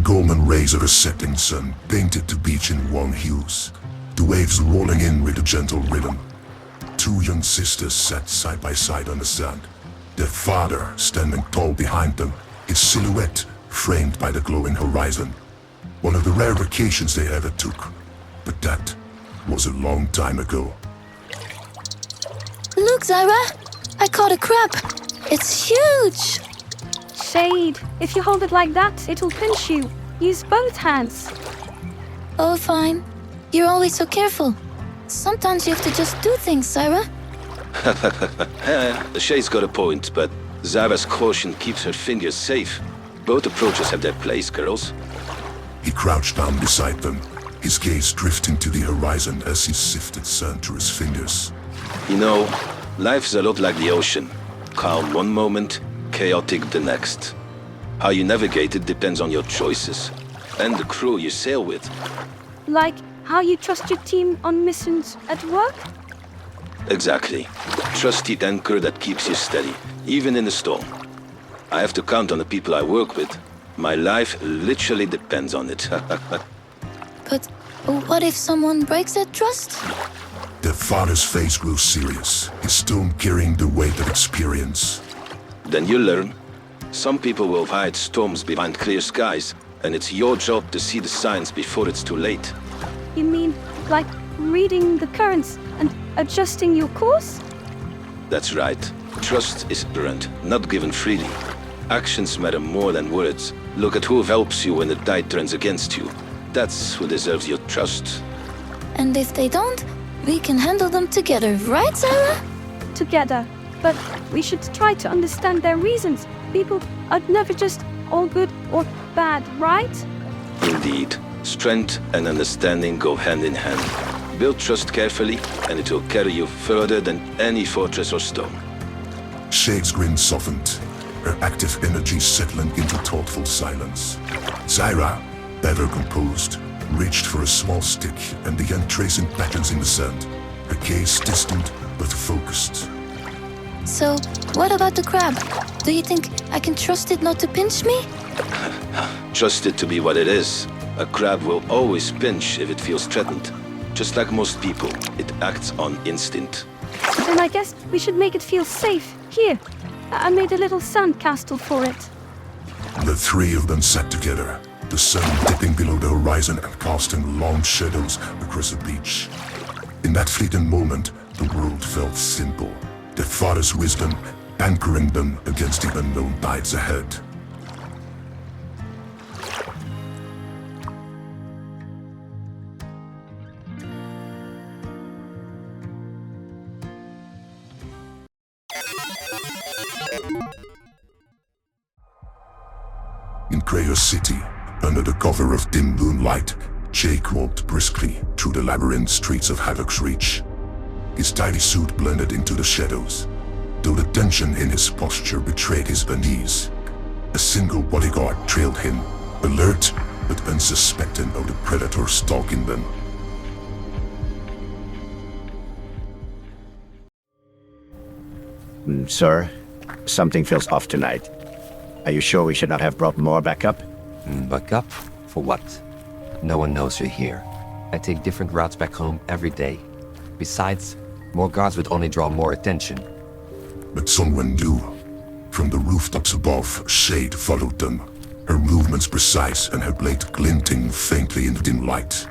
golden rays of a setting sun painted the beach in warm hues, the waves rolling in with a gentle rhythm. Two young sisters sat side by side on the sand, their father standing tall behind them, his silhouette framed by the glowing horizon. One of the rare vacations they ever took, but that was a long time ago. Look, Zyra! I caught a crab! It's huge! Shade, if you hold it like that, it'll pinch you. Use both hands. Oh, fine. You're always so careful. Sometimes you have to just do things, Zyra. The Shade's got a point, but Zyra's caution keeps her fingers safe. Both approaches have their place, girls. He crouched down beside them, his gaze drifting to the horizon as he sifted sand through his fingers. You know, life's a lot like the ocean. Calm one moment, chaotic the next. How you navigate it depends on your choices, and the crew you sail with. Like how you trust your team on missions at work? Exactly. Trusty anchor that keeps you steady, even in the storm. I have to count on the people I work with. My life literally depends on it. But what if someone breaks that trust? Their father's face grew serious, his tone carrying the weight of experience. Then you learn. Some people will hide storms behind clear skies, and it's your job to see the signs before it's too late. You mean like reading the currents and adjusting your course? That's right. Trust is earned, not given freely. Actions matter more than words. Look at who helps you when the tide turns against you. That's who deserves your trust. And if they don't, we can handle them together, right, Zyra? Together. But we should try to understand their reasons. People are never just all good or bad, right? Indeed. Strength and understanding go hand in hand. Build trust carefully, and it will carry you further than any fortress or stone. Shade's grin softened, her active energy settling into thoughtful silence. Zyra, better composed, reached for a small stick and began tracing patterns in the sand, her gaze distant but focused. So, what about the crab? Do you think I can trust it not to pinch me? Trust it to be what it is. A crab will always pinch if it feels threatened. Just like most people, it acts on instinct. Then I guess we should make it feel safe. Here, I made a little sand castle for it. The three of them sat together, the sun dipping below the horizon and casting long shadows across the beach. In that fleeting moment, the world felt simple, their father's wisdom anchoring them against the unknown tides ahead. In Kraos City, under the cover of dim moonlight, Jake walked briskly through the labyrinth streets of Havoc's Reach. His tidy suit blended into the shadows, though the tension in his posture betrayed his unease. A single bodyguard trailed him, alert but unsuspecting of the predator stalking them. Sir, something feels off tonight. Are you sure we should not have brought more backup? Backup? For what? No one knows you're here. I take different routes back home every day. Besides, more guards would only draw more attention. But someone knew. From the rooftops above, Shade followed them, her movements precise and her blade glinting faintly in the dim light.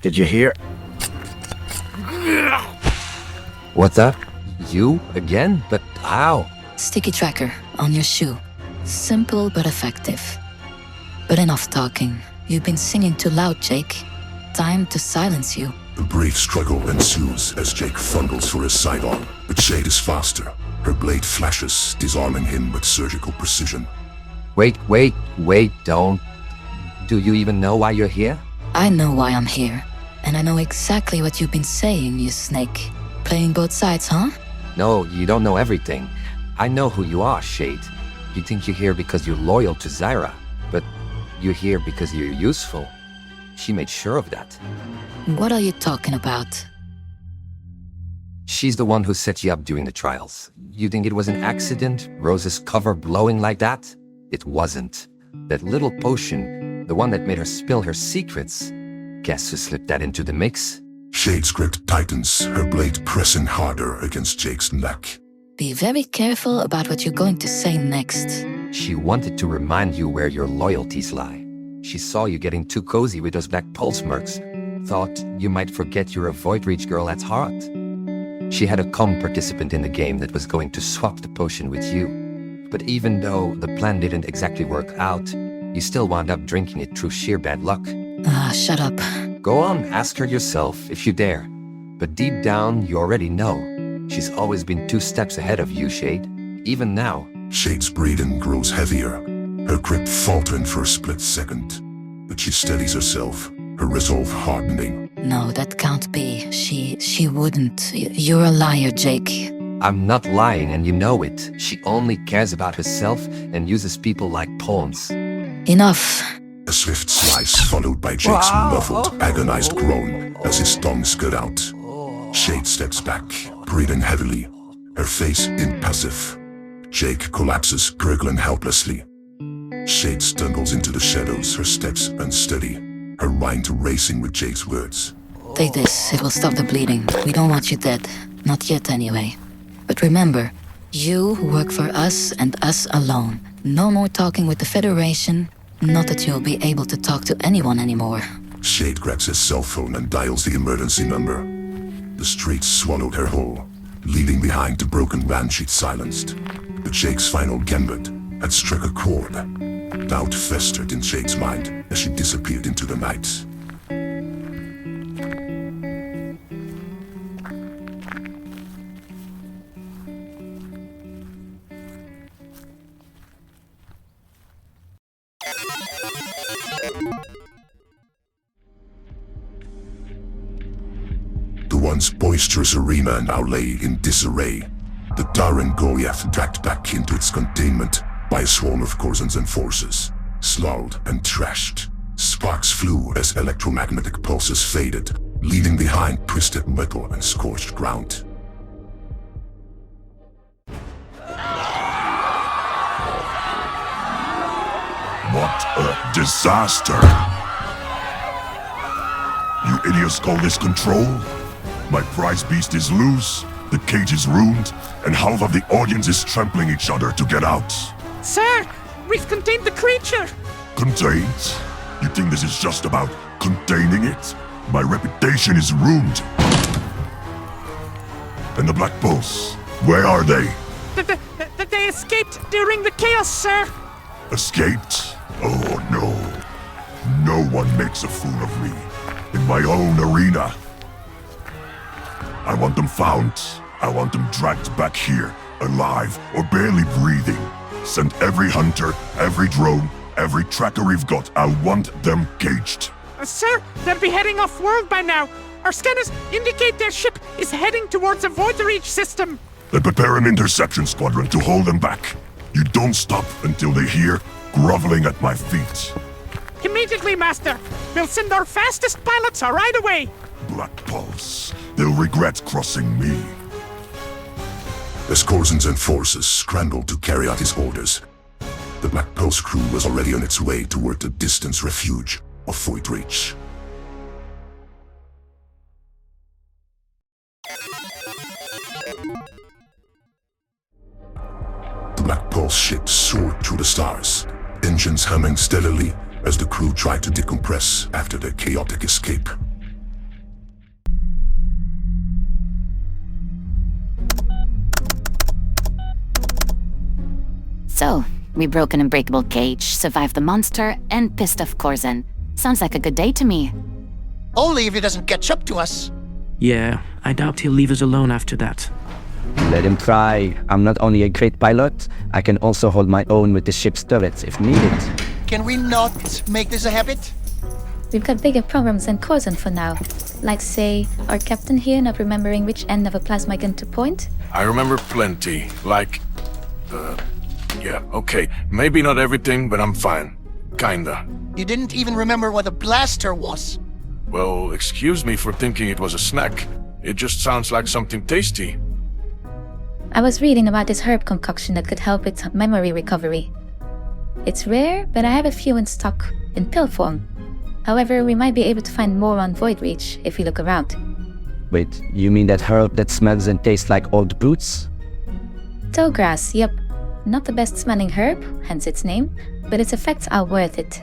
Did you hear? What the? You? Again? But how? Sticky tracker on your shoe. Simple but effective. But enough talking. You've been singing too loud, Jake. Time to silence you. A brief struggle ensues as Jake fumbles for his sidearm, but Shade is faster. Her blade flashes, disarming him with surgical precision. Wait, don't. Do you even know why you're here? I know why I'm here. And I know exactly what you've been saying, you snake. Playing both sides, huh? No, you don't know everything. I know who you are, Shade. You think you're here because you're loyal to Zyra, but you're here because you're useful. She made sure of that. What are you talking about? She's the one who set you up during the trials. You think it was an accident, Rose's cover blowing like that? It wasn't. That little potion, the one that made her spill her secrets. Guess who slipped that into the mix? Shade's grip tightens, her blade pressing harder against Jake's neck. Be very careful about what you're going to say next. She wanted to remind you where your loyalties lie. She saw you getting too cozy with those black pulse mercs. Thought you might forget you're a Void Reach girl at heart. She had a calm participant in the game that was going to swap the potion with you. But even though the plan didn't exactly work out, you still wound up drinking it through sheer bad luck. Ah, shut up. Go on, ask her yourself if you dare. But deep down, you already know. She's always been 2 steps ahead of you, Shade. Even now. Shade's breathing grows heavier, her grip faltering for a split second. But she steadies herself, her resolve hardening. No, that can't be. She wouldn't. You're a liar, Jake. I'm not lying and you know it. She only cares about herself and uses people like pawns. Enough. A swift slice followed by Jake's muffled, agonized groan as his tongue scud out. Shade steps back, breathing heavily, her face impassive. Jake collapses, gurgling helplessly. Shade stumbles into the shadows, her steps unsteady, her mind racing with Jake's words. Take this, it will stop the bleeding. We don't want you dead. Not yet, anyway. But remember, you work for us and us alone. No more talking with the Federation. Not that you'll be able to talk to anyone anymore. Shade grabs his cell phone and dials the emergency number. The streets swallowed her whole, leaving behind the broken van she'd silenced. But Jake's final gambit had struck a chord. Doubt festered in Shade's mind as she disappeared into the night. The once boisterous arena now lay in disarray. The Darren Goliath dragged back into its containment by a swarm of Korzan's enforcers, slaughtered and trashed. Sparks flew as electromagnetic pulses faded, leaving behind twisted metal and scorched ground. What a disaster! You idiots call this control? My prize beast is loose, the cage is ruined, and half of the audience is trampling each other to get out. Sir, we've contained the creature! Contained? You think this is just about containing it? My reputation is ruined. And the Black Pulse, where are they? They escaped during the chaos, sir! Escaped? Oh no. No one makes a fool of me. In my own arena. I want them found. I want them dragged back here, alive or barely breathing. Send every hunter, every drone, every tracker we've got. I want them caged. Sir, they'll be heading off-world by now. Our scanners indicate their ship is heading towards a Void Reach system. Then prepare an interception squadron to hold them back. You don't stop until they hear groveling at my feet. Immediately, Master. We'll send our fastest pilots right away. Black Pulse. They'll regret crossing me. As Korzan's enforcers scrambled to carry out his orders, the Black Pulse crew was already on its way toward the distant refuge of Void Reach. The Black Pulse ship soared through the stars, engines humming steadily as the crew tried to decompress after their chaotic escape. So, we broke an unbreakable cage, survived the monster, and pissed off Korzan. Sounds like a good day to me. Only if he doesn't catch up to us. Yeah, I doubt he'll leave us alone after that. Let him try. I'm not only a great pilot, I can also hold my own with the ship's turrets if needed. Can we not make this a habit? We've got bigger problems than Korzan for now. Like, say, our captain here not remembering which end of a plasma gun to point? I remember plenty. Like, yeah, okay. Maybe not everything, but I'm fine. Kinda. You didn't even remember what a blaster was. Well, excuse me for thinking it was a snack. It just sounds like something tasty. I was reading about this herb concoction that could help with memory recovery. It's rare, but I have a few in stock, in pill form. However, we might be able to find more on Void Reach if we look around. Wait, you mean that herb that smells and tastes like old boots? Towgrass, yep. Not the best smelling herb, hence its name, but its effects are worth it.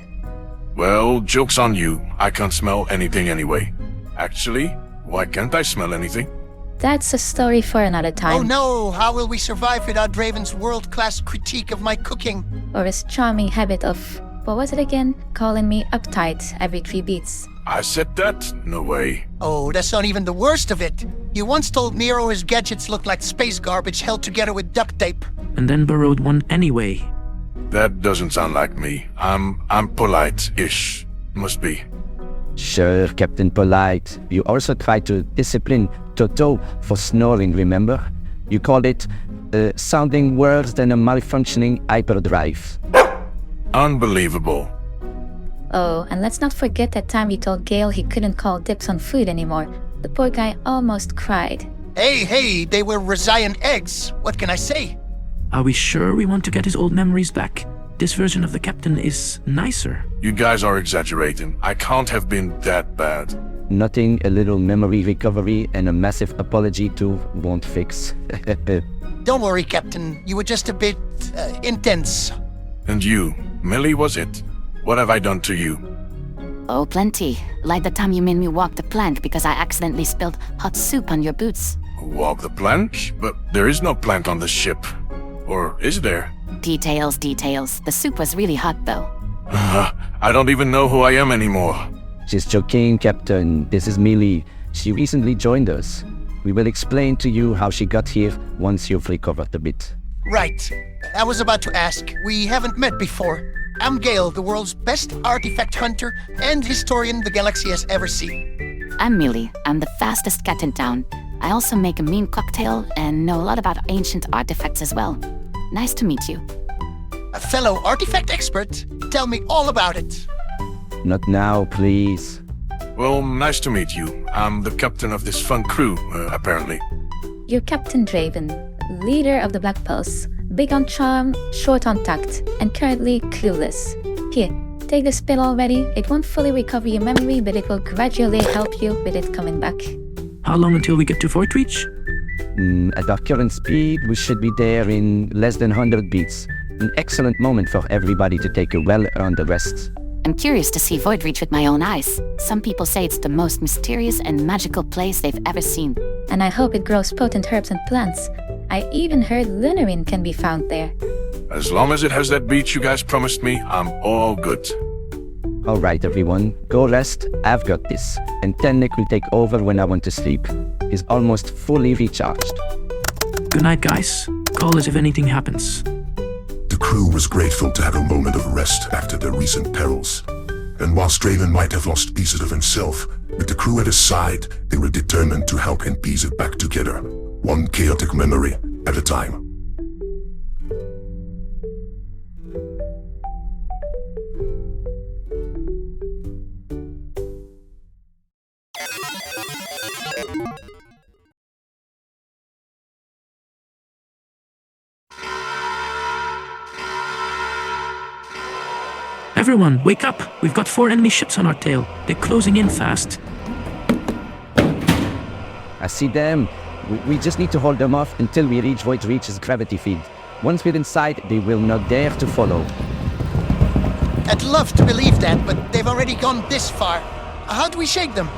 Well, joke's on you. I can't smell anything anyway. Actually, why can't I smell anything? That's a story for another time. Oh no, how will we survive without Draven's world-class critique of my cooking? Or his charming habit of, what was it again? Calling me uptight every 3 beats. I said that? No way. Oh, that's not even the worst of it. You once told Nero his gadgets looked like space garbage held together with duct tape. And then borrowed one anyway. That doesn't sound like me. I'm polite-ish. Must be. Sure, Captain Polite. You also tried to discipline Toto for snoring, remember? You called it sounding worse than a malfunctioning hyperdrive. Unbelievable. Oh, and let's not forget that time you told Gale he couldn't call dibs on food anymore. The poor guy almost cried. Hey, they were Rosian eggs. What can I say? Are we sure we want to get his old memories back? This version of the captain is nicer. You guys are exaggerating. I can't have been that bad. Nothing a little memory recovery and a massive apology to won't fix. Don't worry, Captain. You were just a bit intense. And you, Millie, was it? What have I done to you? Oh, plenty. Like the time you made me walk the plank because I accidentally spilled hot soup on your boots. Walk the plank? But there is no plank on the ship. Or is there? Details. The soup was really hot, though. I don't even know who I am anymore. She's joking, Captain. This is Millie. She recently joined us. We will explain to you how she got here once you've recovered a bit. Right. I was about to ask. We haven't met before. I'm Gale, the world's best artifact hunter and historian the galaxy has ever seen. I'm Millie. I'm the fastest cat in town. I also make a mean cocktail and know a lot about ancient artifacts as well. Nice to meet you. A fellow artifact expert? Tell me all about it. Not now, please. Well, nice to meet you. I'm the captain of this fun crew, apparently. You're Captain Draven, leader of the Black Pulse. Big on charm, short on tact, and currently clueless. Here, take this pill already. It won't fully recover your memory, but it will gradually help you with it coming back. How long until we get to Void Reach? At our current speed, we should be there in less than 100 beats. An excellent moment for everybody to take a well-earned rest. I'm curious to see Void Reach with my own eyes. Some people say it's the most mysterious and magical place they've ever seen. And I hope it grows potent herbs and plants. I even heard Lunahryn can be found there. As long as it has that beach you guys promised me, I'm all good. Alright everyone, go rest, I've got this. And Tennik will take over when I want to sleep. He's almost fully recharged. Good night, guys. Call us if anything happens. The crew was grateful to have a moment of rest after their recent perils. And whilst Draven might have lost pieces of himself, with the crew at his side, they were determined to help him piece it back together, one chaotic memory at a time. Everyone, wake up! We've got 4 enemy ships on our tail. They're closing in fast. I see them. We just need to hold them off until we reach Void Reach's gravity field. Once we're inside, they will not dare to follow. I'd love to believe that, but they've already gone this far. How do we shake them?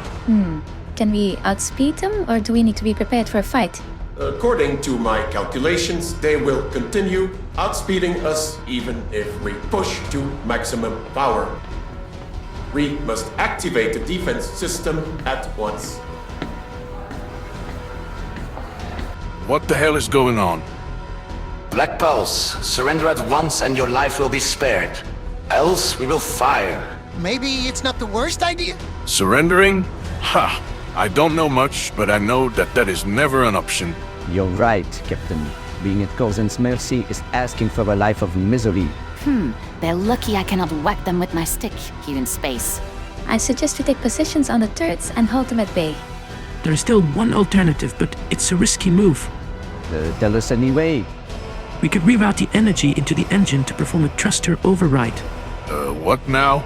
Can we outspeed them, or do we need to be prepared for a fight? According to my calculations, they will continue outspeeding us even if we push to maximum power. We must activate the defense system at once. What the hell is going on? Black Pulse, surrender at once and your life will be spared. Else we will fire. Maybe it's not the worst idea? Surrendering? Ha! I don't know much, but I know that is never an option. You're right, Captain. Being at Korzan's mercy is asking for a life of misery. They're lucky I cannot whack them with my stick here in space. I suggest we take positions on the turrets and hold them at bay. There is still one alternative, but it's a risky move. Tell us anyway. We could reroute the energy into the engine to perform a thruster override. What now?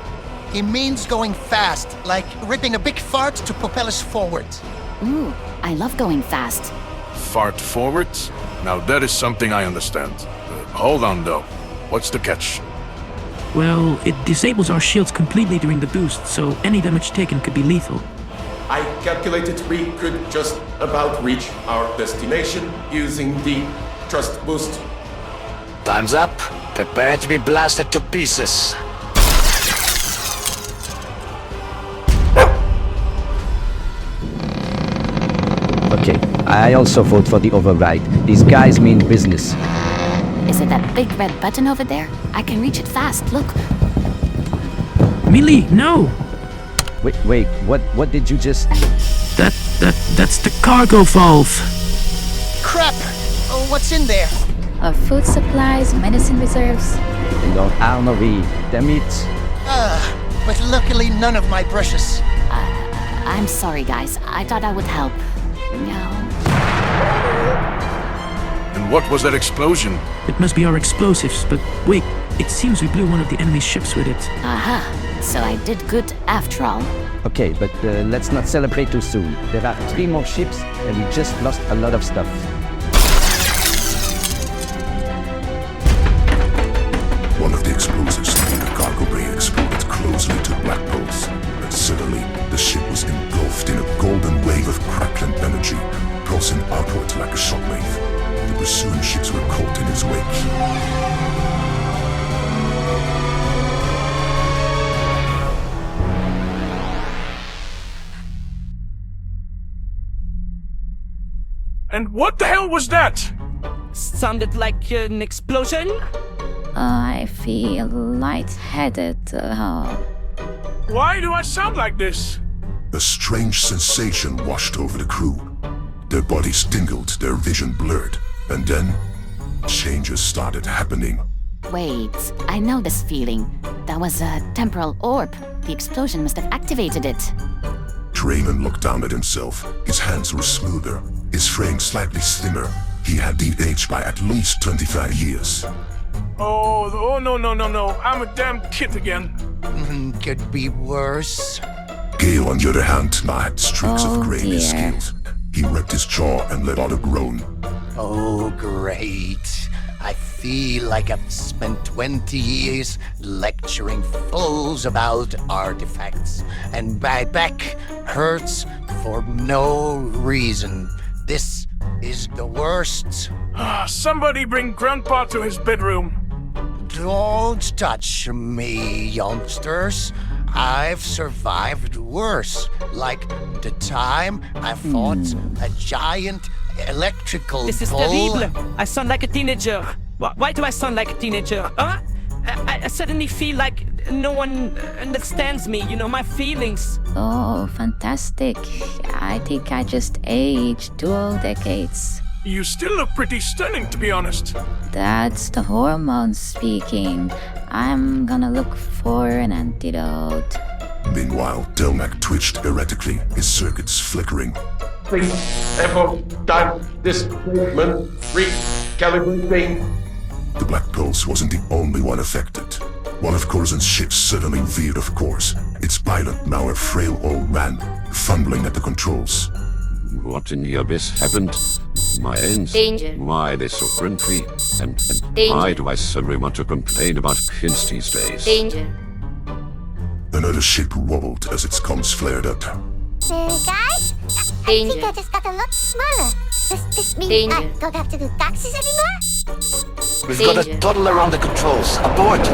He means going fast, like ripping a big fart to propel us forward. Ooh, I love going fast. Fart forwards? Now that is something I understand. Hold on though. What's the catch? Well, it disables our shields completely during the boost, so any damage taken could be lethal. I calculated we could just about reach our destination using the thrust boost. Time's up. Prepare to be blasted to pieces. Okay, I also vote for the override. These guys mean business. Is it that big red button over there? I can reach it fast, look. Melee, no! Wait, what did you just... That's the cargo valve. Crap! Oh, what's in there? Our food supplies, medicine reserves. In our armory, damn it. But luckily none of my brushes. I'm sorry, guys. I thought I would help. No. And what was that explosion? It must be our explosives, but wait, it seems we blew one of the enemy ships with it. Aha, so I did good after all. Okay, but let's not celebrate too soon. There are 3 more ships, and we just lost a lot of stuff. One of the explosives in the cargo bay exploded closely to Black Pulse, and suddenly the ship was engulfed in a golden wave of crackling energy, pulsing outward like a shockwave. The pursuing ships were caught in its wake. And what the hell was that? Sounded like an explosion? I feel lightheaded. Why do I sound like this? A strange sensation washed over the crew. Their bodies tingled, their vision blurred, and then changes started happening. Wait, I know this feeling. That was a temporal orb. The explosion must have activated it. Draven looked down at himself. His hands were smoother, his frame slightly thinner. He had de-aged by at least 25 years. Oh, no. I'm a damn kid again. Could be worse. Gale, on the other hand, now had streaks Oh, of gray in his dear. scales. He wrecked his jaw and let out a groan. Oh, great. I feel like I've spent 20 years lecturing fools about artifacts, and my back hurts for no reason. This is the worst. Somebody bring Grandpa to his bedroom. Don't touch me, youngsters. I've survived worse, like the time I fought a giant electrical This is bull. terrible. I sound like a teenager. Why do I sound like a teenager? Huh? I suddenly feel like no one understands me, my feelings. Oh, fantastic. I think I just aged 2 decades. You still look pretty stunning, to be honest. That's the hormones speaking. I'm gonna look for an antidote. Meanwhile, Delmac twitched erratically, his circuits flickering. Please, echo, time, displacement, recalibrating. The Black Pulse wasn't the only one affected. One of Korzan's ships suddenly veered off course, its pilot now a frail old man, fumbling at the controls. What in the abyss happened? My ends? Danger. Why they so free? And Danger. why do I suddenly want to complain about kids these days? Danger. Another ship wobbled as its comms flared up. Guys, I think I just got a lot smaller. Does this mean I don't have to do taxes anymore? We've got a toddler around the controls. Abort!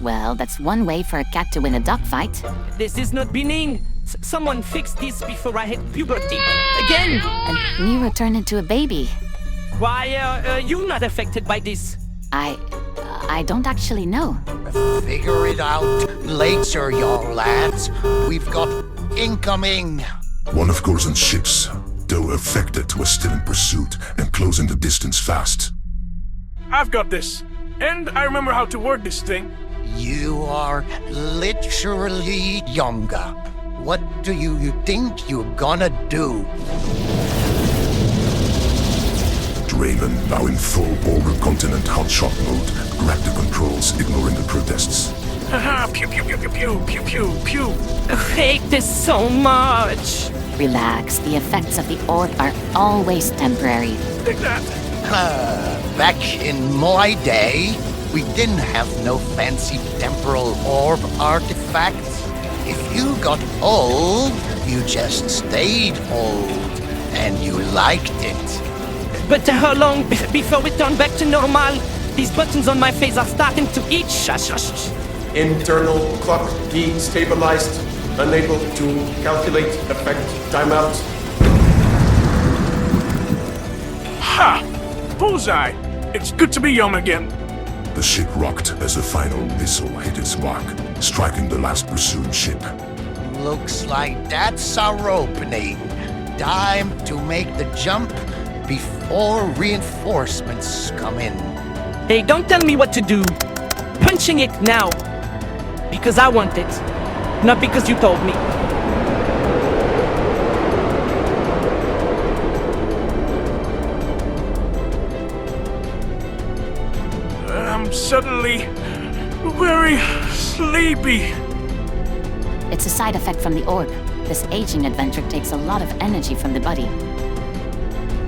Well, that's one way for a cat to win a dogfight. This is not benign. Someone fix this before I hit puberty. Again! And Nero turned into a baby. Why are you not affected by this? I don't actually know. Figure it out later, young lads. We've got incoming. One of Korzan's ships, though affected, was still in pursuit and closing the distance fast. I've got this. And I remember how to work this thing. You are literally younger. What do you think you're gonna do? Draven, now in full Border Continent hotshot mode, grabbed the controls, ignoring the protests. Haha, pew pew pew pew pew pew pew pew. I hate this so much. Relax, the effects of the orb are always temporary. Take that. Back in my day, we didn't have no fancy temporal orb artifacts. If you got old, you just stayed old, and you liked it. But how long before we turn back to normal? These buttons on my face are starting to itch. Internal clock destabilized. Unable to calculate effect timeout. Ha! Bullseye! It's good to be young again. The ship rocked as the final missile hit its mark, striking the last pursued ship. Looks like that's our opening. Time to make the jump before reinforcements come in. Hey, don't tell me what to do. Punching it now. Because I want it. Not because you told me. I'm suddenly very sleepy. It's a side effect from the orb. This aging adventure takes a lot of energy from the body.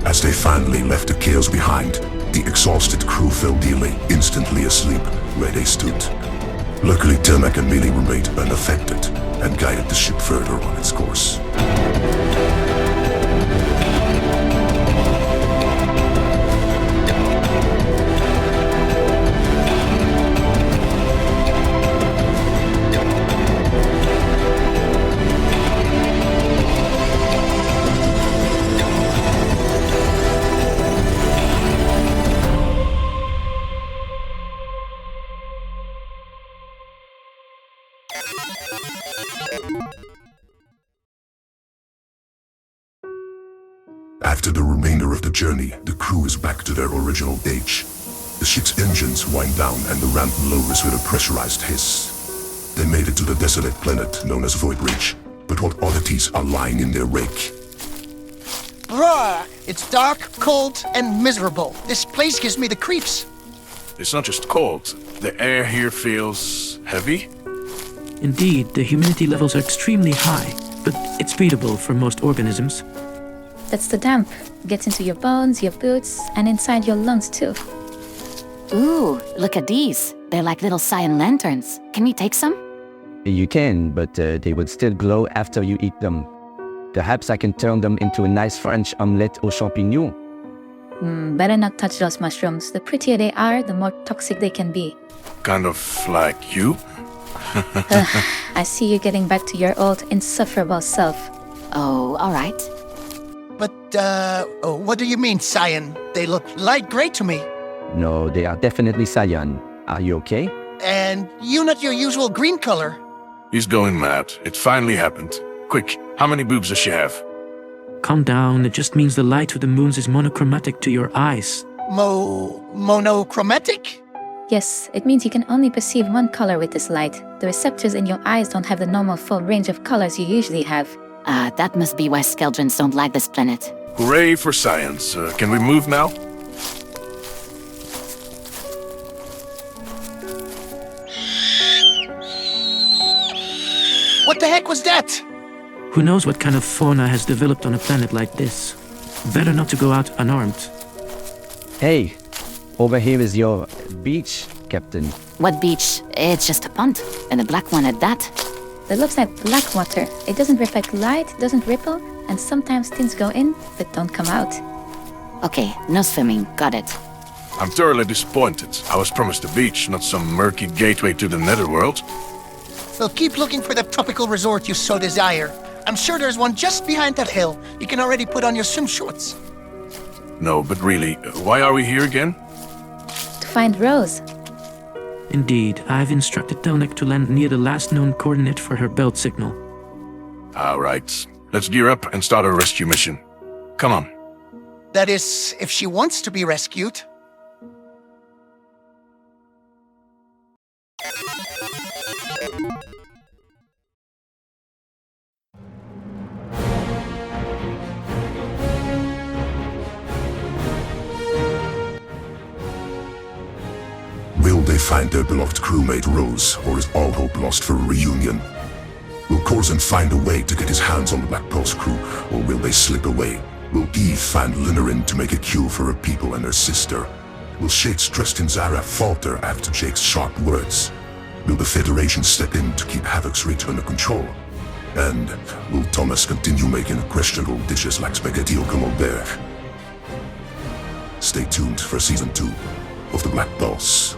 As they finally left the chaos behind, the exhausted crew fell dearly, instantly asleep where they stood. Luckily, Tilmac and Millie remained unaffected and guided the ship further on its course. After the remainder of the journey, the crew is back to their original age. The ship's engines wind down and the ramp lowers with a pressurized hiss. They made it to the desolate planet known as Void Ridge, but what oddities are lying in their wake? Bruh! It's dark, cold, and miserable. This place gives me the creeps. It's not just cold. The air here feels heavy. Indeed, the humidity levels are extremely high, but it's breathable for most organisms. That's the damp. Gets into your bones, your boots, and inside your lungs too. Ooh, look at these. They're like little cyan lanterns. Can we take some? You can, but they will still glow after you eat them. Perhaps I can turn them into a nice French omelette aux champignons. Better not touch those mushrooms. The prettier they are, the more toxic they can be. Kind of like you. I see you getting back to your old, insufferable self. Oh, all right. But, what do you mean, cyan? They look light gray to me. No, they are definitely cyan. Are you okay? And you not your usual green color. He's going mad. It finally happened. Quick, how many boobs does she have? Calm down, it just means the light of the moons is monochromatic to your eyes. Monochromatic? Yes, it means you can only perceive one color with this light. The receptors in your eyes don't have the normal full range of colors you usually have. That must be why Skeldrons don't like this planet. Hooray for science. Can we move now? What the heck was that? Who knows what kind of fauna has developed on a planet like this? Better not to go out unarmed. Hey, over here is your beach, Captain. What beach? It's just a pond. And a black one at that. That looks like black water. It doesn't reflect light, doesn't ripple, and sometimes things go in, but don't come out. Okay, no swimming. Got it. I'm thoroughly disappointed. I was promised a beach, not some murky gateway to the netherworld. Well, keep looking for the tropical resort you so desire. I'm sure there's one just behind that hill. You can already put on your swim shorts. No, but really, why are we here again? To find Rose. Indeed, I've instructed Telnek to land near the last known coordinate for her belt signal. All right, let's gear up and start our rescue mission. Come on. That is, if she wants to be rescued. they find their beloved crewmate Rose, or is all hope lost for a reunion? Will Korzan find a way to get his hands on the Black Pulse crew, or will they slip away? Will Eve find Lunahryn to make a cure for her people and her sister? Will Shade's trust in Zyra falter after Jake's sharp words? Will the Federation step in to keep Havoc's reach under control? And will Thomas continue making questionable dishes like spaghetti au camembert? Stay tuned for Season 2 of The Black Pulse.